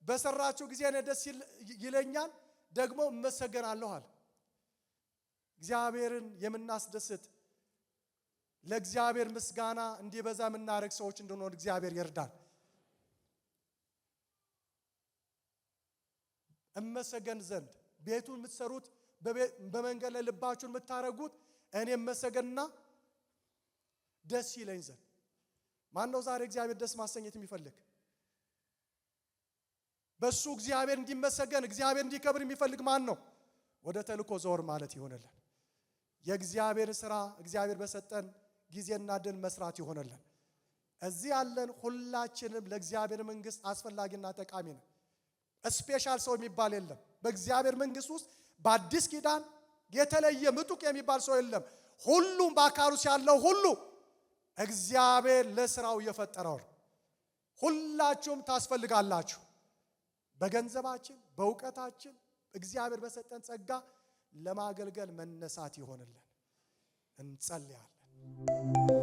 በሰራችሁ ጊዜ እኔ ደስ ይለኛል ደግሞ እመሰገናለሁ አለ። እግዚአብሔርን የምናስደስት ለእግዚአብሔር ምስጋና እንዲበዛ የምናደርግ ሰዎች እንድንሆን እግዚአብሔር ይርዳል። እመሰገን ዘንድ ቤቱን የምትሰሩት በመንገድ ላይ ልባችሁን የምታረጉት እኔም መሰገንና ደስ ይለኝ ዘንድ። ማን ነው ዛሬ እግዚአብሔር ደስ ማሰኘት የሚፈልግ? በሱ እግዚአብሔር እንዲመሰገን እግዚአብሔር እንዲከብር የሚፈልግ ማን ነው? ወደ ተልኮ ዘወር ማለት ይሆነልን። የእግዚአብሔር ሥራ እግዚአብሔር በሰጠን ጊዜና ድል መስራት ይሆነልን። እዚህ ያለን ሁላችንም ለእግዚአብሔር መንግስት አስፈላጊና ጠቃሚ ነው። ስፔሻል ሰው የሚባል የለም። በእግዚአብሔር መንግስት ውስጥ በአዲስ ኪዳን የተለየ ምጡቅ የሚባል ሰው የለም። ሁሉም በአካሉ ያለው ሁሉ እግዚአብሔር ለስራው የፈጠረው ነው። ሁላችሁም ታስፈልጋላችሁ። በገንዘባችን በእውቀታችን እግዚአብሔር በሰጠን ጸጋ ለማገልገል መነሳት ይሆንልን። እንጸልያለን።